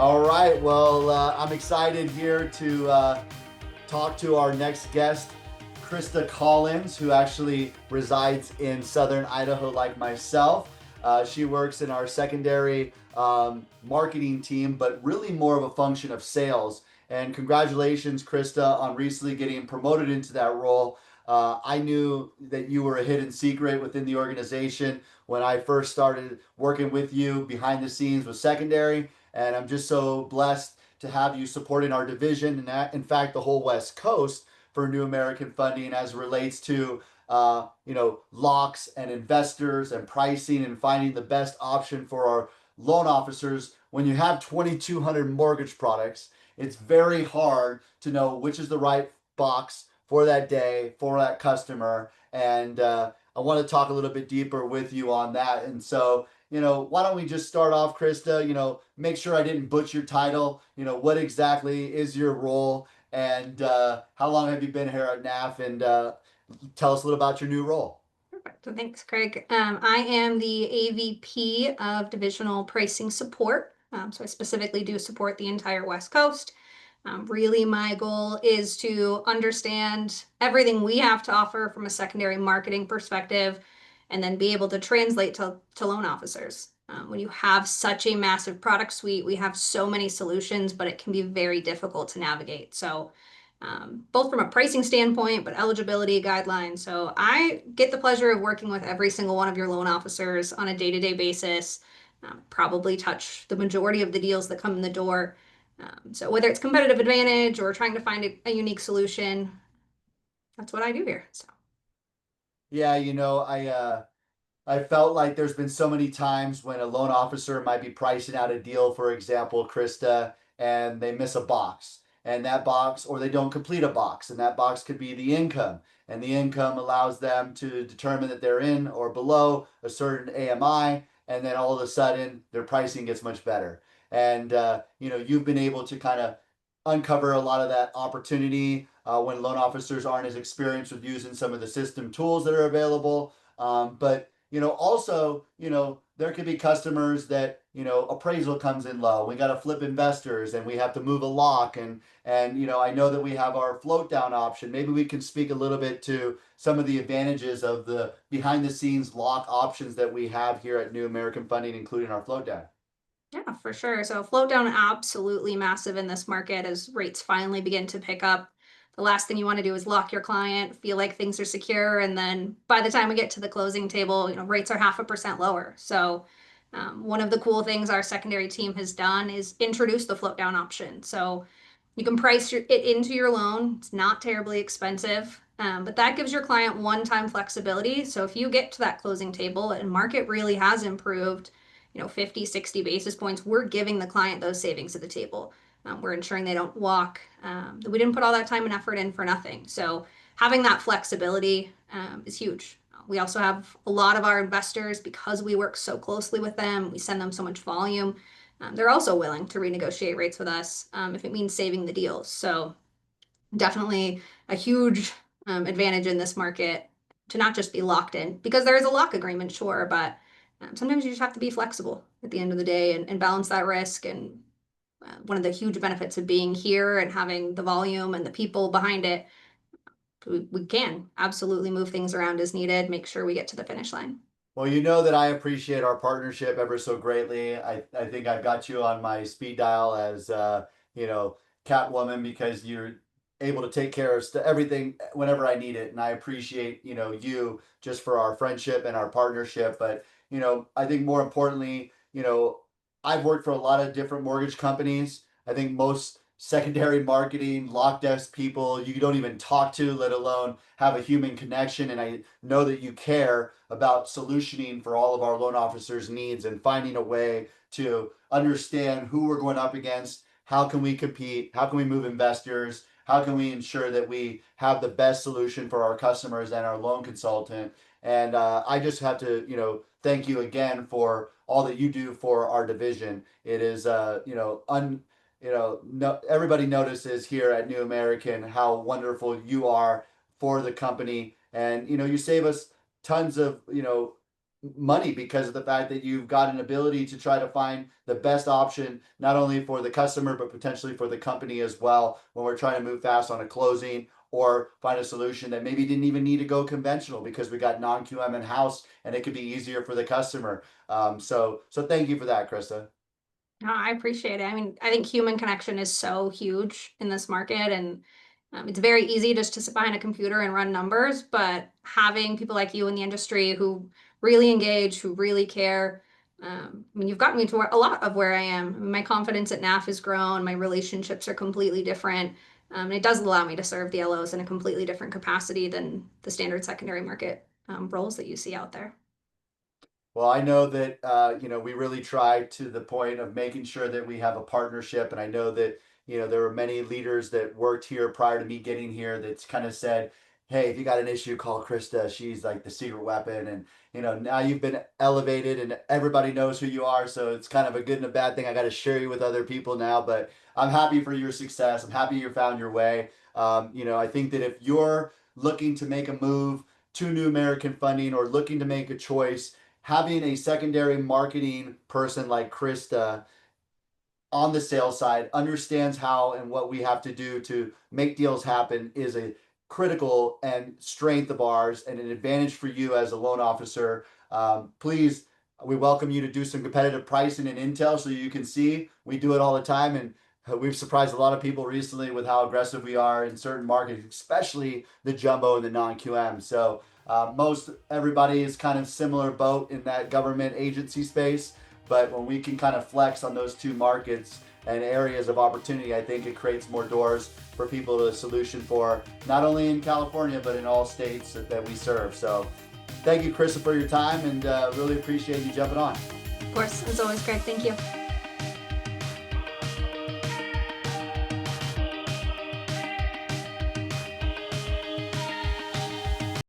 All right. Well, I'm excited here to talk to our next guest, Krista Collins, who actually resides in southern Idaho like myself. She works in our secondary marketing team, but really more of a function of sales. And congratulations, Krista, on recently getting promoted into that role. I knew that you were a hidden secret within the organization when I first started working with you behind the scenes with secondary. And I'm just so blessed to have you supporting our division and, in fact, the whole West Coast for New American Funding as it relates to locks and investors and pricing and finding the best option for our loan officers. When you have 2,200 mortgage products, it's very hard to know which is the right box for that day for that customer. And I want to talk a little bit deeper with you on that. And so, why don't we just start off, Krista? Make sure I didn't butcher your title. What exactly is your role, and how long have you been here at NAF? And tell us a little about your new role. Perfect. So thanks, Craig. I am the AVP of Divisional Pricing Support. So I specifically do support the entire West Coast. Really, my goal is to understand everything we have to offer from a secondary marketing perspective and then be able to translate to loan officers. When you have such a massive product suite, we have so many solutions, but it can be very difficult to navigate. So both from a pricing standpoint, but eligibility guidelines. So I get the pleasure of working with every single one of your loan officers on a day-to-day basis, probably touch the majority of the deals that come in the door. So whether it's competitive advantage or trying to find a unique solution, that's what I do here. So Yeah, I felt like there's been so many times when a loan officer might be pricing out a deal, for example, Krista, and they miss a box. And that box, or they don't complete a box, and that box could be the income. And the income allows them to determine that they're in or below a certain AMI, and then all of a sudden their pricing gets much better. And you've been able to kind of uncover a lot of that opportunity when loan officers aren't as experienced with using some of the system tools that are available. But also, there could be customers that, appraisal comes in low. We got to flip investors and we have to move a lock. And I know that we have our float down option. Maybe we can speak a little bit to some of the advantages of the behind the scenes lock options that we have here at New American Funding, including our float down. yeah, for sure. So float down absolutely massive in this market as rates finally begin to pick up. The last thing you want to do is lock your client, feel like things are secure, and then by the time we get to the closing table, rates are 0.5% lower. So one of the cool things our secondary team has done is introduce the float down option. So you can price it into your loan. It's not terribly expensive, but that gives your client one-time flexibility. So if you get to that closing table and market really has improved, 50, 60 basis points, we're giving the client those savings at the table. We're ensuring they don't walk. We didn't put all that time and effort in for nothing. So having that flexibility is huge. We also have a lot of our investors, because we work so closely with them, we send them so much volume. They're also willing to renegotiate rates with us if it means saving the deals. So definitely a huge advantage in this market to not just be locked in, because there is a lock agreement, sure, but sometimes you just have to be flexible at the end of the day and balance that risk. And one of the huge benefits of being here and having the volume and the people behind it, we can absolutely move things around as needed, make sure we get to the finish line. Well, you know that I appreciate our partnership ever so greatly. I think I've got you on my speed dial as Catwoman, because you're able to take care of everything whenever I need it, and I appreciate you just for our friendship and our partnership. But I think more importantly, I've worked for a lot of different mortgage companies. I think most secondary marketing lock desk people you don't even talk to, let alone have a human connection. And I know that you care about solutioning for all of our loan officers' needs and finding a way to understand who we're going up against, how can we compete, how can we move investors, how can we ensure that we have the best solution for our customers and our loan consultant. And I just have to thank you again for all that you do for our division. It is no, everybody notices here at New American how wonderful you are for the company, and you save us tons of money because of the fact that you've got an ability to try to find the best option, not only for the customer, but potentially for the company as well, when we're trying to move fast on a closing or find a solution that maybe didn't even need to go conventional because we got non-QM in house and it could be easier for the customer. So thank you for that, Krista. No, I appreciate it. I mean, I think human connection is so huge in this market, and it's very easy just to sit behind a computer and run numbers. But having people like you in the industry who really engage, who really care, I mean, you've gotten me to a lot of where I am. I mean, my confidence at NAF has grown. My relationships are completely different. And it does allow me to serve the LOs in a completely different capacity than the standard secondary market roles that you see out there. Well, I know that we really try to the point of making sure that we have a partnership, and I know that there were many leaders that worked here prior to me getting here that's kind of said, "Hey, if you got an issue, call Krista. She's like the secret weapon." And now you've been elevated, and everybody knows who you are. So it's kind of a good and a bad thing. I got to share you with other people now, but I'm happy for your success. I'm happy you found your way. I think that if you're looking to make a move to New American Funding or looking to make a choice, having a secondary marketing person like Krista on the sales side understands how and what we have to do to make deals happen is a critical and strength of ours and an advantage for you as a loan officer. Please, we welcome you to do some competitive pricing and intel so you can see we do it all the time, and we've surprised a lot of people recently with how aggressive we are in certain markets, especially the jumbo and the non-QM. So most everybody is kind of similar boat in that government agency space, but when we can kind of flex on those two markets and areas of opportunity, I think it creates more doors for people to solution for, not only in California, but in all states that we serve. So thank you, Krista, for your time, and really appreciate you jumping on. Of course, it's always great. Thank you.